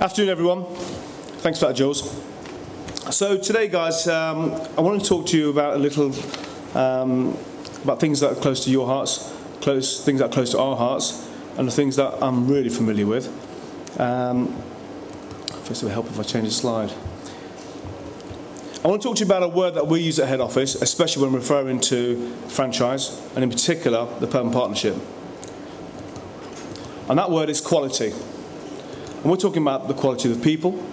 Afternoon, everyone. Thanks for that, Jules. So today, guys, I want to talk to you about a little about things that are close to your hearts, things that are close to our hearts, and the things that I'm really familiar with. First, it will help if I change the slide. I want to talk to you about a word that we use at head office, especially when referring to franchise, and in particular, the permanent partnership. And that word is quality. And we're talking about the quality of the people,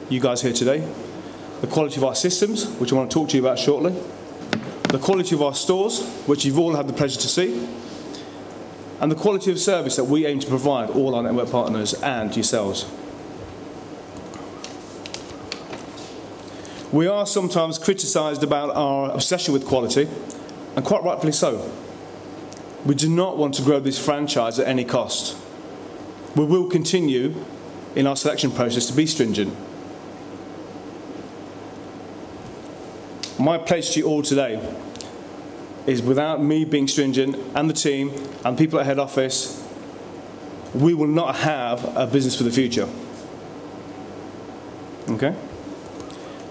you guys here today, the quality of our systems, which I want to talk to you about shortly, the quality of our stores, which you've all had the pleasure to see, and the quality of service that we aim to provide all our network partners and yourselves. We are sometimes criticised about our obsession with quality, and quite rightfully so. We do not want to grow this franchise at any cost. We will continue in our selection process to be stringent. My pledge to you all today is, without me being stringent and the team and people at head office, we will not have a business for the future. Okay?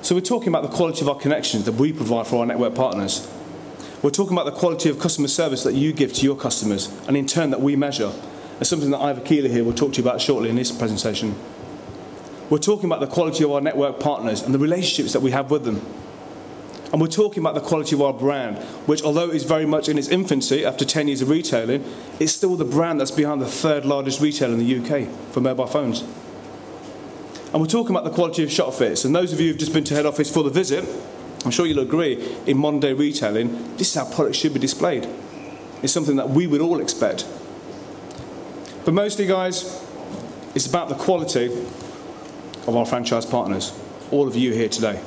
So we're talking about the quality of our connections that we provide for our network partners. We're talking about the quality of customer service that you give to your customers, and in turn that we measure. It's something that Ivor Keeler here will talk to you about shortly in this presentation. We're talking about the quality of our network partners and the relationships that we have with them. And we're talking about the quality of our brand, which, although it is very much in its infancy after 10 years of retailing, it's still the brand that's behind the third largest retailer in the UK for mobile phones. And we're talking about the quality of shop fits. And those of you who've just been to head office for the visit, I'm sure you'll agree, in modern day retailing, this is how products should be displayed. It's something that we would all expect. But mostly, guys, it's about the quality of our franchise partners, all of you here today.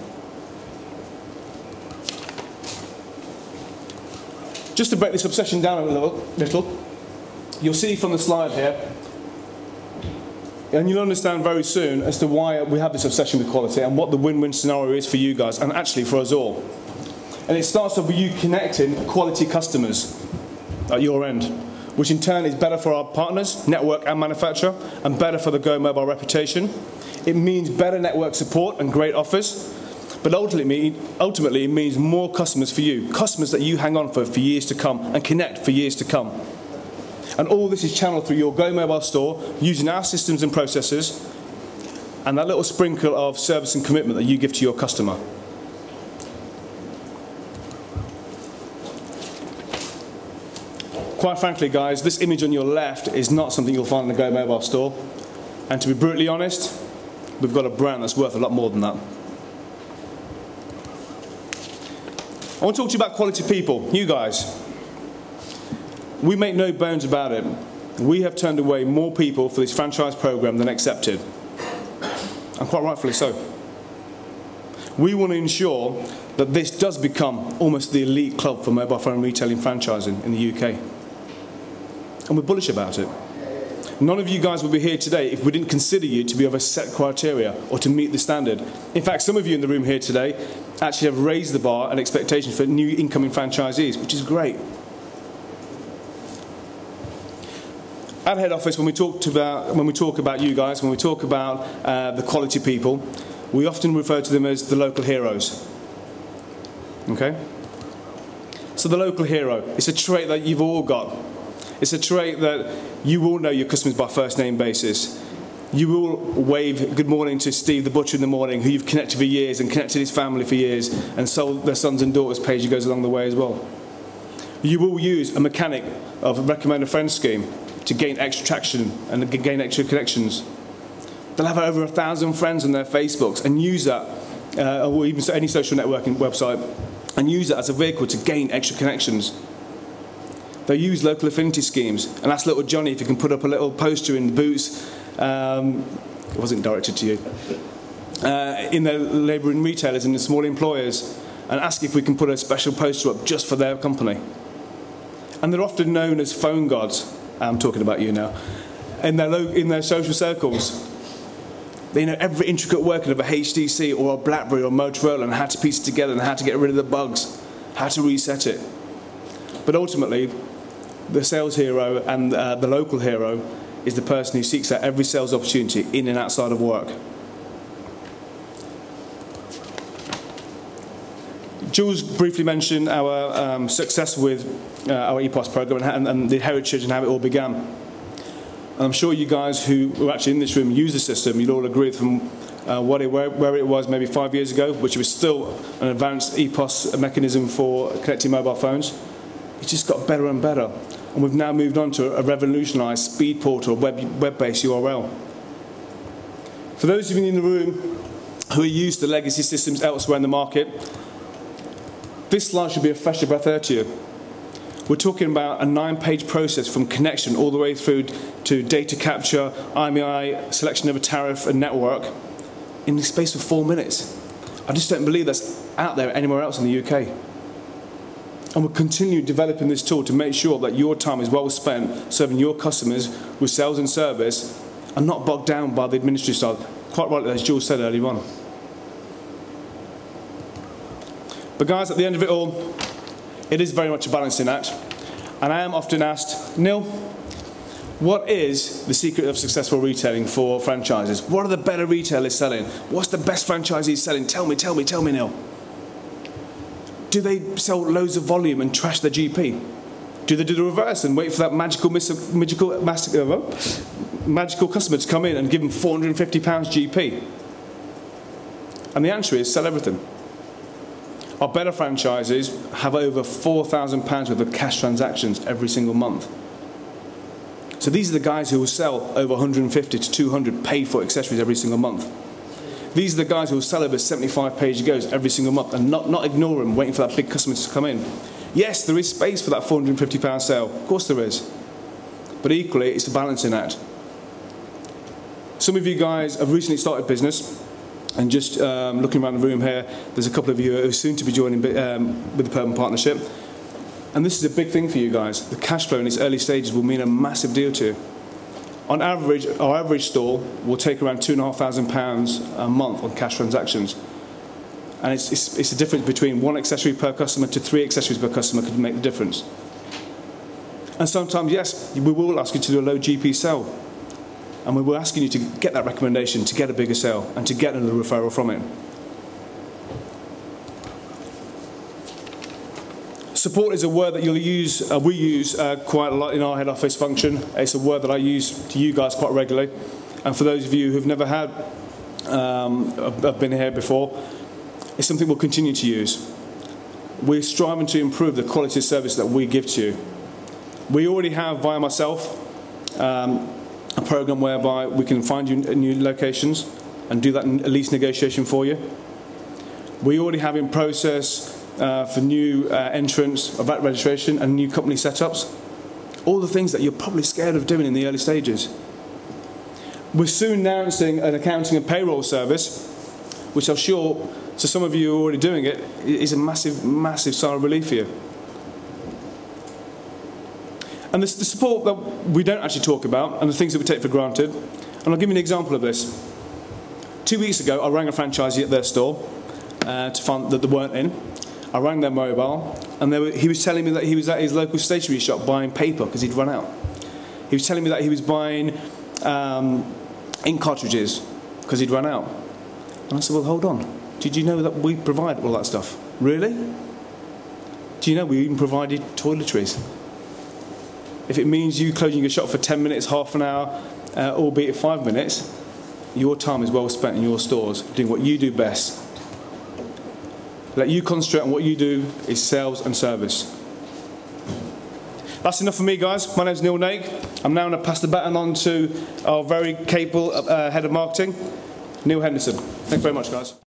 Just to break this obsession down a little, you'll see from the slide here, and you'll understand very soon as to why we have this obsession with quality and what the win-win scenario is for you guys, and actually for us all. And it starts off with you connecting quality customers at your end, which in turn is better for our partners, network and manufacturer, and better for the Go Mobile reputation. It means better network support and great offers, but ultimately it means more customers for you, customers that you hang on for years to come and connect for years to come. And all this is channeled through your Go Mobile store, using our systems and processes, and that little sprinkle of service and commitment that you give to your customer. Quite frankly, guys, this image on your left is not something you'll find in the Go Mobile store. And to be brutally honest, we've got a brand that's worth a lot more than that. I want to talk to you about quality people, you guys. We make no bones about it. We have turned away more people for this franchise program than accepted. And quite rightfully so. We want to ensure that this does become almost the elite club for mobile phone retailing franchising in the UK. And we're bullish about it. None of you guys would be here today if we didn't consider you to be of a set criteria or to meet the standard. In fact, some of you in the room here today actually have raised the bar and expectations for new incoming franchisees, which is great. At head office, when we talk about you guys, when we talk about the quality people, we often refer to them as the local heroes. Okay? So the local hero, it's a trait that you've all got. It's a trait that you all know your customers by first name basis. You will wave good morning to Steve the butcher in the morning, who you've connected for years and connected his family for years and sold their sons and daughters page as goes along the way as well. You will use a mechanic of a recommend a friend scheme to gain extra traction and gain extra connections. They'll have over 1,000 friends on their Facebooks and use that, or even any social networking website, and use that as a vehicle to gain extra connections. They use local affinity schemes and ask little Johnny if he can put up a little poster in the boots, it wasn't directed to you, in their labouring retailers and the small employers, and ask if we can put a special poster up just for their company. And they're often known as phone gods, I'm talking about you now, in their social circles. They know every intricate working of a HTC or a BlackBerry or Motorola and how to piece it together and how to get rid of the bugs, how to reset it. But ultimately, the sales hero and the local hero is the person who seeks out every sales opportunity in and outside of work. Jules briefly mentioned our success with our EPOS program and the heritage and how it all began. And I'm sure you guys who are actually in this room use the system, you'll all agree from where it was maybe 5 years ago, which was still an advanced EPOS mechanism for connecting mobile phones. It's just got better and better. And we've now moved on to a revolutionised speed portal, web-based URL. For those of you in the room who are used to legacy systems elsewhere in the market, this slide should be a fresh breath air to you. We're talking about a 9-page process from connection all the way through to data capture, IMEI, selection of a tariff and network in the space of 4 minutes. I just don't believe that's out there anywhere else in the UK. And we'll continue developing this tool to make sure that your time is well spent serving your customers with sales and service and not bogged down by the administrative side, quite rightly as Jules said earlier on. But guys, at the end of it all, it is very much a balancing act. And I am often asked, Neil, what is the secret of successful retailing for franchises? What are the better retailers selling? What's the best franchisees selling? Tell me, Neil. Do they sell loads of volume and trash their GP? Do they do the reverse and wait for that magical customer to come in and give them £450 GP? And the answer is sell everything. Our better franchises have over £4,000 worth of cash transactions every single month. So these are the guys who will sell over 150 to 200 paid-for accessories every single month. These are the guys who will sell over 75 pay-as-you-goes every single month and not ignore them, waiting for that big customer to come in. Yes, there is space for that £450 sale. Of course there is. But equally, it's a balancing act. Some of you guys have recently started business. And just looking around the room here, there's a couple of you who are soon to be joining with the Permanent Partnership. And this is a big thing for you guys. The cash flow in its early stages will mean a massive deal to you. On average, our average store will take around £2,500 a month on cash transactions. And it's the difference between 1 accessory per customer to 3 accessories per customer could make the difference. And sometimes, yes, we will ask you to do a low GP sale. And we were asking you to get that recommendation, to get a bigger sale, and to get another referral from it. Support is a word that we use quite a lot in our head office function. It's a word that I use to you guys quite regularly. And for those of you who've never had, have been here before, it's something we'll continue to use. We're striving to improve the quality of service that we give to you. We already have, via myself, a program whereby we can find you new locations and do that lease negotiation for you. We already have in process for new entrants, VAT registration and new company setups. All the things that you're probably scared of doing in the early stages. We're soon announcing an accounting and payroll service, which I'm sure, to some of you who are already doing it, is a massive, massive sigh of relief for you. And the support that we don't actually talk about and the things that we take for granted. And I'll give you an example of this. 2 weeks ago, I rang a franchisee at their store to find that they weren't in. I rang their mobile, and he was telling me that he was at his local stationery shop buying paper because he'd run out. He was telling me that he was buying ink cartridges because he'd run out. And I said, well, hold on. Did you know that we provide all that stuff? Really? Do you know we even provided toiletries? If it means you closing your shop for 10 minutes, half an hour, albeit 5 minutes, your time is well spent in your stores doing what you do best. Let you concentrate on what you do is sales and service. That's enough for me, guys. My name's Nil Naik. I'm now going to pass the baton on to our very capable head of marketing, Neil Henderson. Thanks very much, guys.